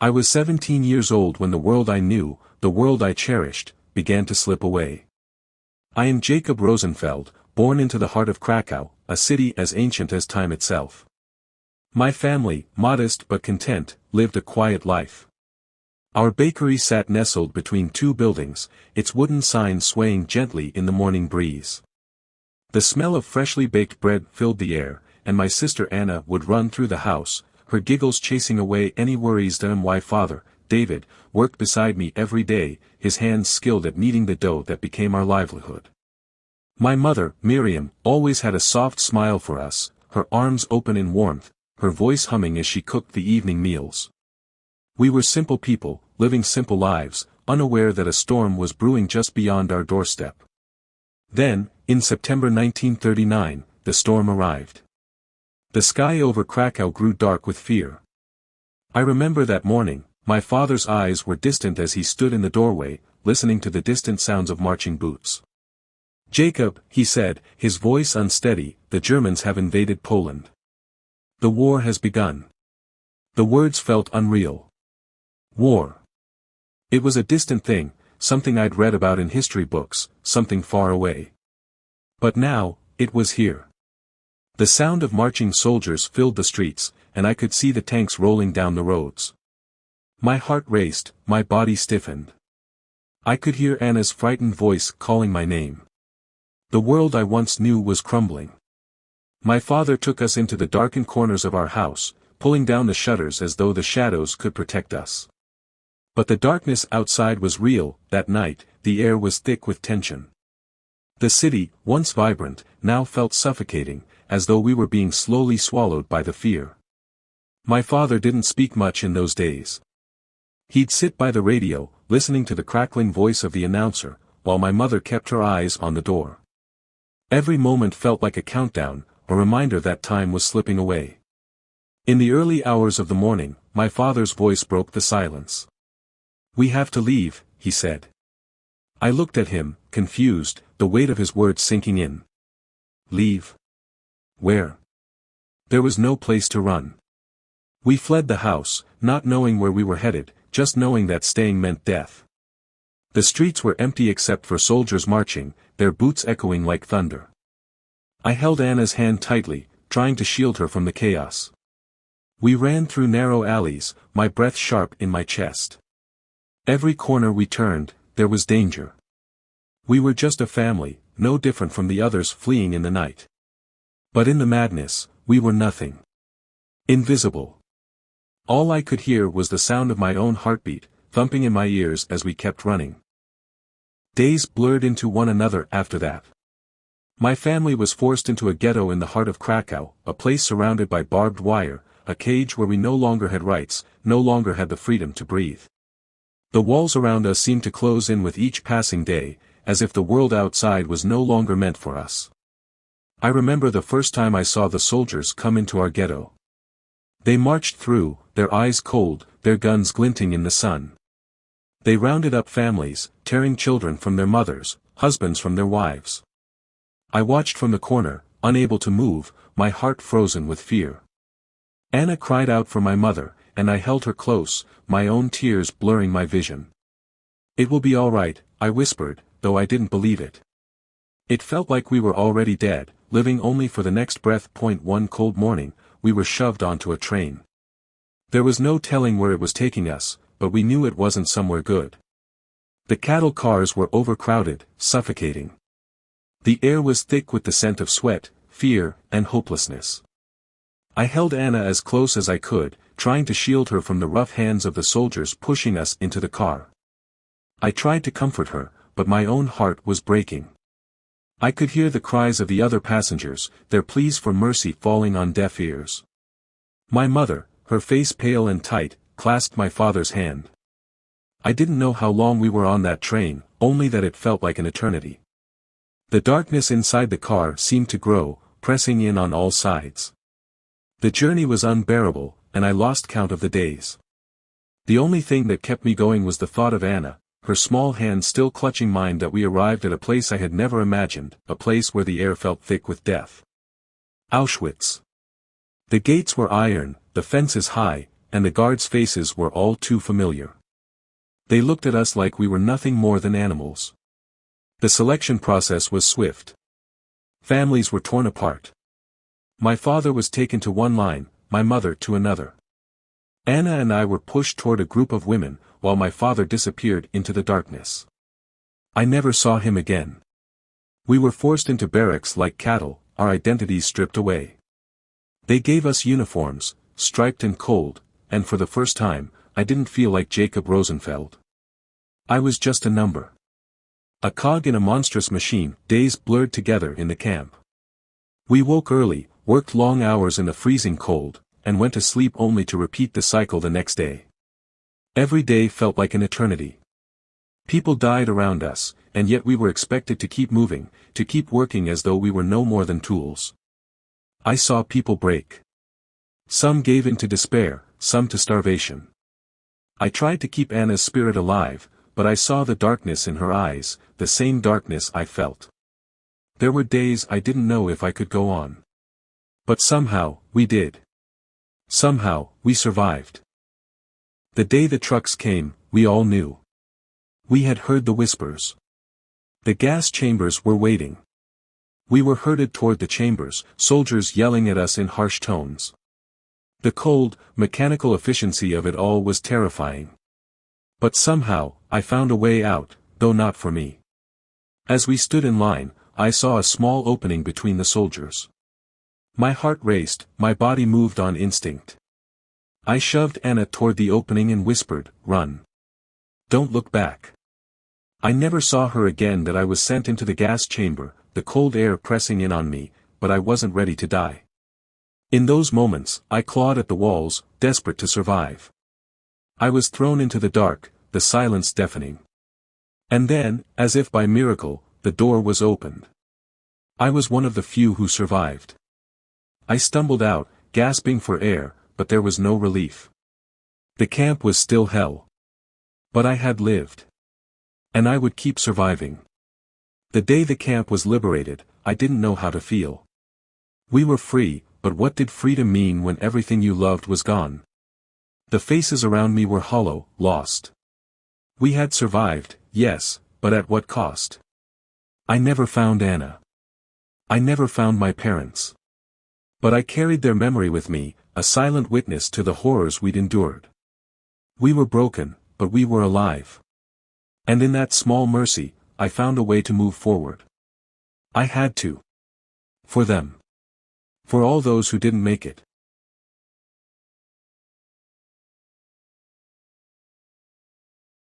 I was 17 years old when the world I knew, the world I cherished, began to slip away. I am Jakob Rosenfeld, born into the heart of Krakow, a city as ancient as time itself. My family, modest but content, lived a quiet life. Our bakery sat nestled between two buildings, its wooden sign swaying gently in the morning breeze. The smell of freshly baked bread filled the air, and my sister Anna would run through the house, her giggles chasing away any worries. My father, David, worked beside me every day, his hands skilled at kneading the dough that became our livelihood. My mother, Miriam, always had a soft smile for us, her arms open in warmth, her voice humming as she cooked the evening meals. We were simple people, living simple lives, unaware that a storm was brewing just beyond our doorstep. Then, in September 1939, the storm arrived. The sky over Krakow grew dark with fear. I remember that morning, my father's eyes were distant as he stood in the doorway, listening to the distant sounds of marching boots. "Jacob," he said, his voice unsteady, "the Germans have invaded Poland. The war has begun." The words felt unreal. War. It was a distant thing, something I'd read about in history books, something far away. But now, it was here. The sound of marching soldiers filled the streets, and I could see the tanks rolling down the roads. My heart raced, my body stiffened. I could hear Anna's frightened voice calling my name. The world I once knew was crumbling. My father took us into the darkened corners of our house, pulling down the shutters as though the shadows could protect us. But the darkness outside was real. That night, the air was thick with tension. The city, once vibrant, now felt suffocating, as though we were being slowly swallowed by the fear. My father didn't speak much in those days. He'd sit by the radio, listening to the crackling voice of the announcer, while my mother kept her eyes on the door. Every moment felt like a countdown, a reminder that time was slipping away. In the early hours of the morning, my father's voice broke the silence. "We have to leave," he said. I looked at him, confused, the weight of his words sinking in. Leave? Where? There was no place to run. We fled the house, not knowing where we were headed, just knowing that staying meant death. The streets were empty except for soldiers marching, their boots echoing like thunder. I held Anna's hand tightly, trying to shield her from the chaos. We ran through narrow alleys, my breath sharp in my chest. Every corner we turned, there was danger. We were just a family, no different from the others fleeing in the night. But in the madness, we were nothing. Invisible. All I could hear was the sound of my own heartbeat, thumping in my ears as we kept running. Days blurred into one another after that. My family was forced into a ghetto in the heart of Krakow, a place surrounded by barbed wire, a cage where we no longer had rights, no longer had the freedom to breathe. The walls around us seemed to close in with each passing day, as if the world outside was no longer meant for us. I remember the first time I saw the soldiers come into our ghetto. They marched through, their eyes cold, their guns glinting in the sun. They rounded up families, tearing children from their mothers, husbands from their wives. I watched from the corner, unable to move, my heart frozen with fear. Anna cried out for my mother, and I held her close, my own tears blurring my vision. "It will be all right," I whispered, though I didn't believe it. It felt like we were already dead, living only for the next breath. One cold morning, we were shoved onto a train. There was no telling where it was taking us, but we knew it wasn't somewhere good. The cattle cars were overcrowded, suffocating. The air was thick with the scent of sweat, fear, and hopelessness. I held Anna as close as I could, trying to shield her from the rough hands of the soldiers pushing us into the car. I tried to comfort her, but my own heart was breaking. I could hear the cries of the other passengers, their pleas for mercy falling on deaf ears. My mother, her face pale and tight, clasped my father's hand. I didn't know how long we were on that train, only that it felt like an eternity. The darkness inside the car seemed to grow, pressing in on all sides. The journey was unbearable, and I lost count of the days. The only thing that kept me going was the thought of Anna, her small hand still clutching mine. That we arrived at a place I had never imagined, a place where the air felt thick with death. Auschwitz. The gates were iron, the fences high, and the guards' faces were all too familiar. They looked at us like we were nothing more than animals. The selection process was swift. Families were torn apart. My father was taken to one line, my mother to another. Anna and I were pushed toward a group of women, while my father disappeared into the darkness. I never saw him again. We were forced into barracks like cattle, our identities stripped away. They gave us uniforms, striped and cold, and for the first time, I didn't feel like Jakob Rosenfeld. I was just a number. A cog in a monstrous machine. Days blurred together in the camp. We woke early, worked long hours in the freezing cold, and went to sleep only to repeat the cycle the next day. Every day felt like an eternity. People died around us, and yet we were expected to keep moving, to keep working as though we were no more than tools. I saw people break. Some gave in to despair, some to starvation. I tried to keep Anna's spirit alive, but I saw the darkness in her eyes, the same darkness I felt. There were days I didn't know if I could go on. But somehow, we did. Somehow, we survived. The day the trucks came, we all knew. We had heard the whispers. The gas chambers were waiting. We were herded toward the chambers, soldiers yelling at us in harsh tones. The cold, mechanical efficiency of it all was terrifying. But somehow, I found a way out, though not for me. As we stood in line, I saw a small opening between the soldiers. My heart raced, my body moved on instinct. I shoved Anna toward the opening and whispered, "Run. Don't look back." I never saw her again. That I was sent into the gas chamber, the cold air pressing in on me, but I wasn't ready to die. In those moments, I clawed at the walls, desperate to survive. I was thrown into the dark, the silence deafening. And then, as if by miracle, the door was opened. I was one of the few who survived. I stumbled out, gasping for air, but there was no relief. The camp was still hell. But I had lived. And I would keep surviving. The day the camp was liberated, I didn't know how to feel. We were free, but what did freedom mean when everything you loved was gone? The faces around me were hollow, lost. We had survived, yes, but at what cost? I never found Anna. I never found my parents. But I carried their memory with me, a silent witness to the horrors we'd endured. We were broken, but we were alive. And in that small mercy, I found a way to move forward. I had to. For them. For all those who didn't make it.